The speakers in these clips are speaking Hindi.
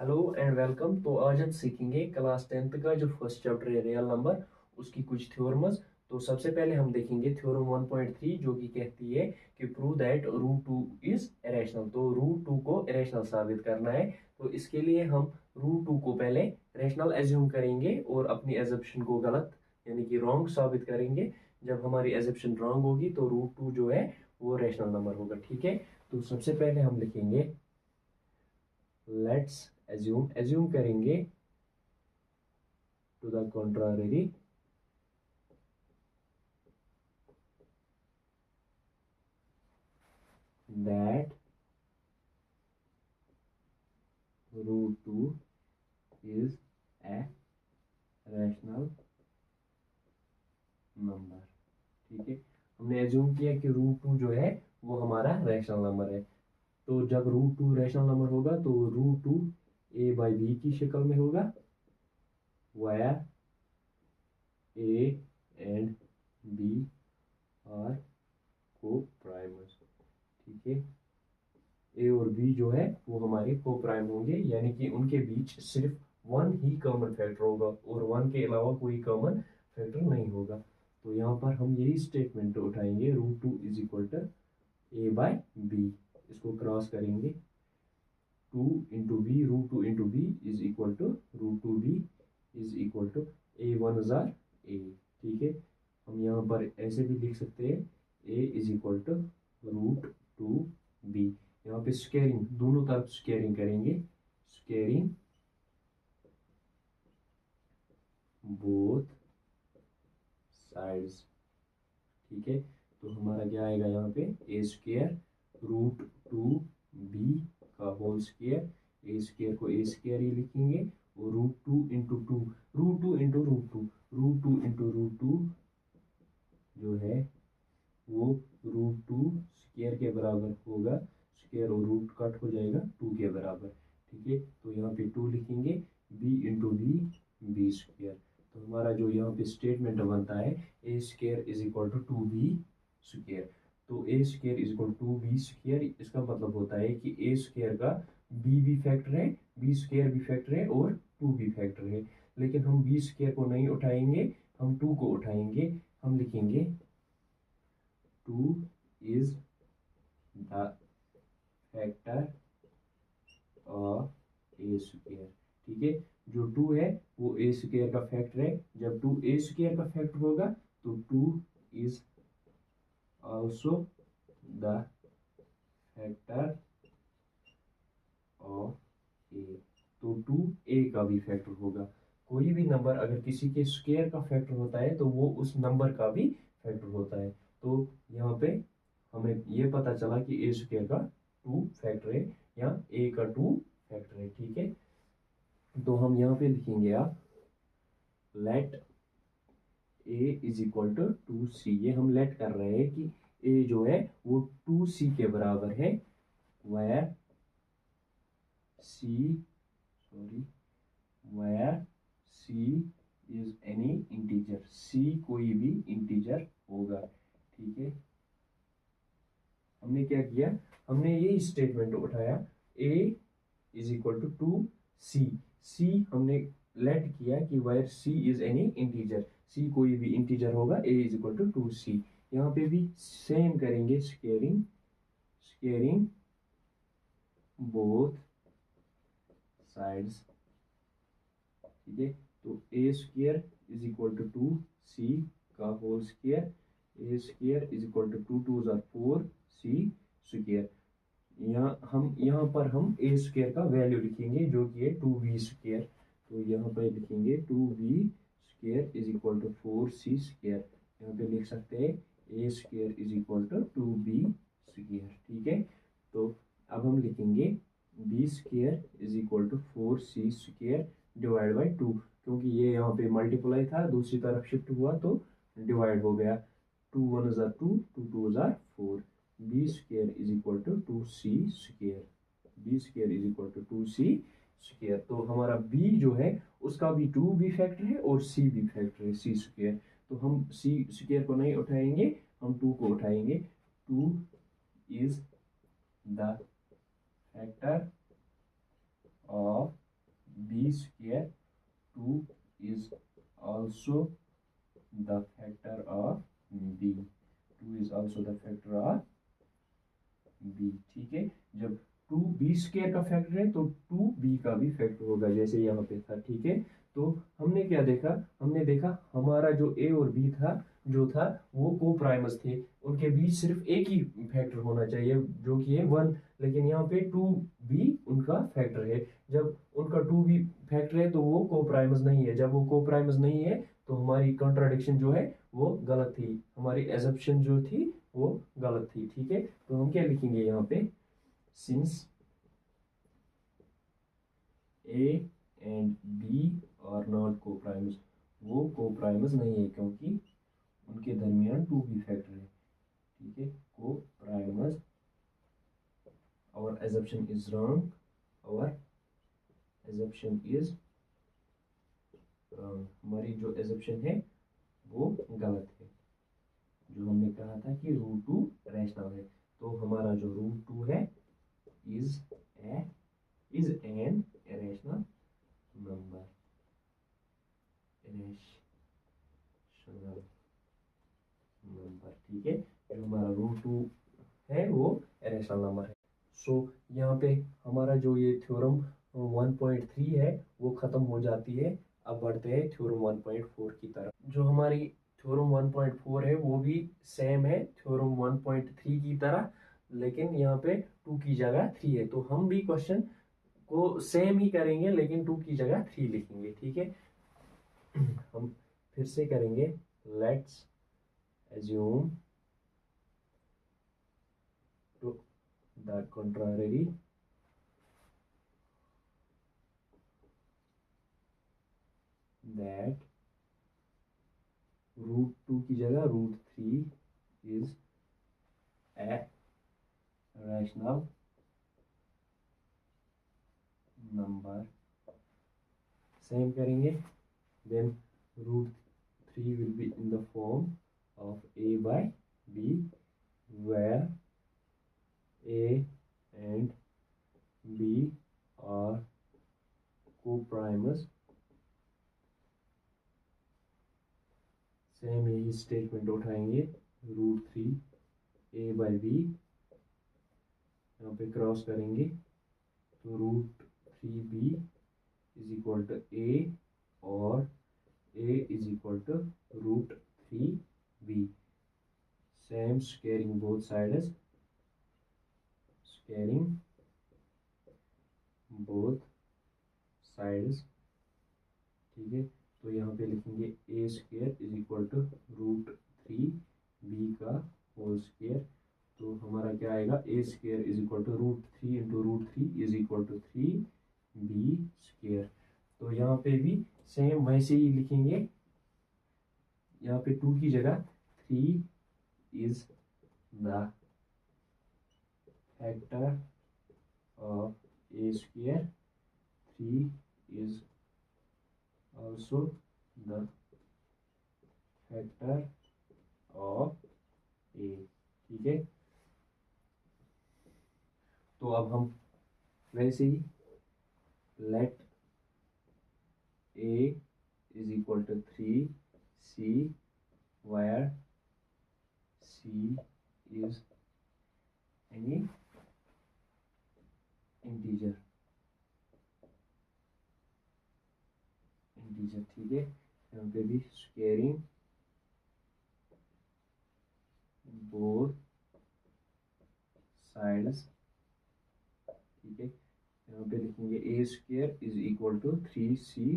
Hello and welcome. तो आज हम सीखेंगे क्लास 10th का जो फर्स्ट चैप्टर है रियल नंबर, उसकी कुछ थ्योरम्स। तो सबसे पहले हम देखेंगे थ्योरम 1.3 जो कि कहती है कि prove that root two is irrational. तो रूट टू को इरेशनल साबित करना है। तो इसके लिए हम रूट टू को पहले रेशनल एज्यूम करेंगे और अपनी एजम्पशन को गलत यानी कि रॉन्ग साबित करेंगे। जब हमारी एजम्पशन रॉन्ग होगी तो रूट टू जो है वो रेशनल नंबर होगा। ठीक है, तो सबसे पहले हम लिखेंगे लेट्स एज्यूम करेंगे to the contrary that root 2 is a rational number। ठीक है, हमने एज्यूम किया कि रूट टू जो है वो हमारा रैशनल नंबर है। तो जब रूट टू रैशनल नंबर होगा तो root two A by B की शक्ल में होगा, where A and B are coprimes. ठीक है, ए और बी जो है वो हमारे को प्राइम होंगे, यानी कि उनके बीच सिर्फ वन ही कॉमन फैक्टर होगा और वन के अलावा कोई कॉमन फैक्टर नहीं होगा। तो यहाँ पर हम यही स्टेटमेंट उठाएंगे, root two is equal to A by B. इसको क्रॉस करेंगे, two into B, root two into B is equal to root two B is equal to A one जार ए। ठीक है, हम यहाँ पर ऐसे भी लिख सकते हैं A is equal to root two B. यहाँ पे स्क्वायरिंग दोनों तरफ स्क्वायरिंग करेंगे, स्क्वायरिंग बोथ साइड्स। ठीक है, तो हमारा क्या आएगा यहाँ पे A square root two B का होल स्क्वायर। ए स्क्वायर को ए स्क्वायर ही लिखेंगे और root two into two, root two into root two, root two into root two जो है वो रूट टू स्क्वायर के बराबर होगा। स्क्वायर और रूट कट हो जाएगा टू के बराबर। ठीक है, तो यहाँ पे टू लिखेंगे, b into b b square. तो हमारा जो यहाँ पे स्टेटमेंट बनता है a square is equal to two B square. तो a square is equal to B square, इसका मतलब होता है कि ए स्क्वायर का बी भी फैक्टर है, बी स्क्वायर भी फैक्टर है और टू भी फैक्टर है। लेकिन हम बी स्क्वायर को नहीं उठाएंगे, हम टू को उठाएंगे। हम लिखेंगे to is the factor of A square. ठीक है, जो टू है वो ए स्क्वायर का फैक्टर है। जब टू ए स्क्वायर का फैक्टर होगा तो two is also the factor of a. तो टू ए का भी फैक्टर होगा। कोई भी नंबर अगर किसी के स्क्वायर का फैक्टर होता है तो वो उस नंबर का भी फैक्टर होता है। तो यहाँ पे हमें ये पता चला कि ए स्क्वायर का टू फैक्टर है या ए का टू फैक्टर है। ठीक है, तो हम यहाँ पे लिखेंगे आप let a is equal to two c. ये हम लेट कर रहे हैं कि ए जो है वो टू सी के बराबर है, where C sorry where C is any integer. C कोई भी इंटीजर होगा। ठीक है, हमने क्या किया, हमने यही स्टेटमेंट उठाया A is equal to two C. C हमने लेट किया कि where C is any integer, C कोई भी इंटीजर होगा, A is equal to two C. यहाँ पे भी सेम करेंगे, स्क्वायरिंग स्क्वायरिंग बोथ साइड्स। ठीक है, तो a square is equal to two c का whole square, A square is equal to two two जार फोर सी स्क्वायर। यहाँ पर हम ए स्क्वायर का वैल्यू लिखेंगे जो कि है टू बी स्क्वायर। तो यहाँ पर लिखेंगे two B square is equal to four c square. यहाँ पे लिख सकते हैं a square is equal to two B square. ठीक है, तो अब हम लिखेंगे b square is equal to four c square divide by two, क्योंकि ये यहाँ पे मल्टीप्लाई था, दूसरी तरफ शिफ्ट हुआ तो डिवाइड हो गया। टू वन जार टू, टू टू जार four. B square is equal to two C square, B square is equal to two C square. तो हमारा बी जो है उसका भी टू भी फैक्टर है और सी भी फैक्टर है, सी स्क्वायर। तो हम सी स्क्वायर को नहीं उठाएंगे, हम टू को उठाएंगे। Two is the factor of B square two is also the factor of B, two is also the factor of B. ठीक है, जब टू बी स्क्वायर का फैक्टर है तो टू बी का भी फैक्टर होगा, जैसे यहाँ पे था। ठीक है, तो हमने क्या देखा, हमने देखा हमारा जो ए और बी था जो था वो को प्राइमस थे, उनके बीच सिर्फ एक ही फैक्टर होना चाहिए जो कि है 1, लेकिन यहाँ पे टू बी उनका फैक्टर है। जब उनका टू बी फैक्टर है तो वो को प्राइमस नहीं है, जब वो को प्राइमस नहीं है तो हमारी कॉन्ट्राडिक्शन जो है वो गलत थी, हमारी एजप्शन जो थी वो गलत थी। ठीक है, तो हम क्या लिखेंगे यहाँ पे, since A and B are not coprimes, वो को प्राइमस नहीं है क्योंकि उनके दरमियान टू बी फैक्टर है। ठीक है, को Primus, our assumption is wrong, our assumption is wrong, हमारी जो assumption है वो गलत है, जो हमने कहा था कि रूट टू रैशनल है, तो हमारा जो रूट टू है is an rational number, rational number. ठीक है, जो हमारा रूट टू है वो रैशनल नंबर है। सो यहाँ पे हमारा जो ये थ्योरम 1.3 है वो ख़त्म हो जाती है। अब बढ़ते हैं थ्योरम 1.4 की तरफ। जो हमारी थ्योरम 1.4 है वो भी सेम है थ्योरम 1.3 की तरह, लेकिन यहाँ पे 2 की जगह 3 है, तो हम भी क्वेश्चन को सेम ही करेंगे लेकिन 2 की जगह 3 लिखेंगे। ठीक है, हम फिर से करेंगे, let's assume to the contrary that root two की जगह root 3 is a rational number. Same करेंगे, then root 3 will be in the form of a by b where a and b are co-primers। Same यही स्टेटमेंट उठाएंगे, रूट 3 a by b, यहाँ पे क्रॉस करेंगे तो root 3b is equal to a और a is equal to root 3b। Same squaring both sides, squaring both sides. ठीक है, तो यहाँ पे लिखेंगे a square is equal to root 3b का होल स्क्वेयर, तो हमारा क्या आएगा, a square is equal to root 3 into root 3 is equal to 3b square. तो यहाँ पे भी सेम वैसे ही लिखेंगे, यहाँ पे 2 की जगह 3 is the factor of a square, 3 is also the factor of a। ठीक है, तो अब हम वैसे ही let a is equal to 3c where c is any integer। ठीक है, यहाँ पे भी स्क्वेयरिंग बोथ साइड्स। ठीक है, यहाँ पे लिखेंगे a square is equal to 3c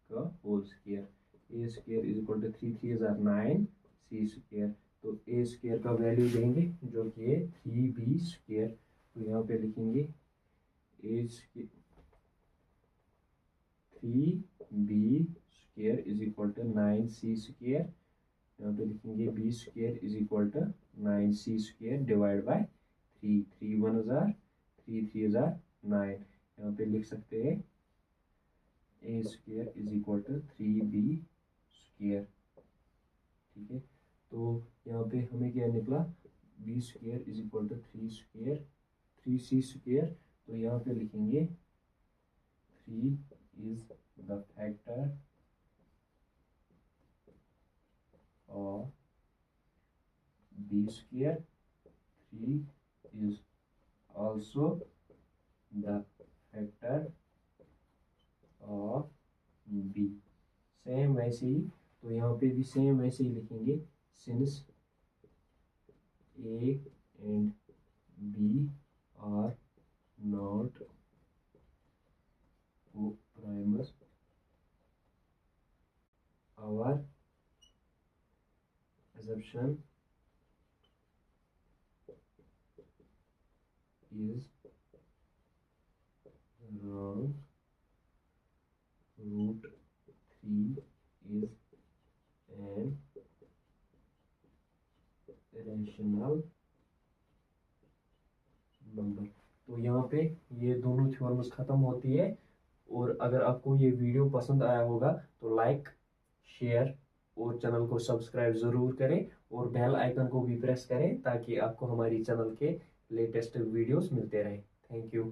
का whole square, a square is equal to 3 3 = 9 c square, तो a स्क्वेयर का वैल्यू देंगे जो कि है 3b स्क्वेयर, तो यहाँ पे लिखेंगे a square 3b square is equal to 9c square, यहाँ पे लिखेंगे b square is equal to 9c square divide by 3, 3 1 = 3 3 = 9, यहाँ पे लिख सकते हैं a square is equal to 3b square. ठीक है, तो यहाँ पे हमें क्या निकला, b square is equal to 3c square, तो यहाँ पे लिखेंगे 3 is the factor of b square. 3 is also the factor of b. Same वैसे ही, तो यहाँ पे भी सेम वैसे ही लिखेंगे, since a and b are not co-primers, our assumption is wrong. Root 3 is an rational number. तो यहाँ पे ये दोनों थ्योरम्स खत्म होती है। और अगर आपको ये वीडियो पसंद आया होगा तो लाइक, शेयर और चैनल को सब्सक्राइब ज़रूर करें और बेल आइकन को भी प्रेस करें ताकि आपको हमारी चैनल के लेटेस्ट वीडियोस मिलते रहें। Thank you.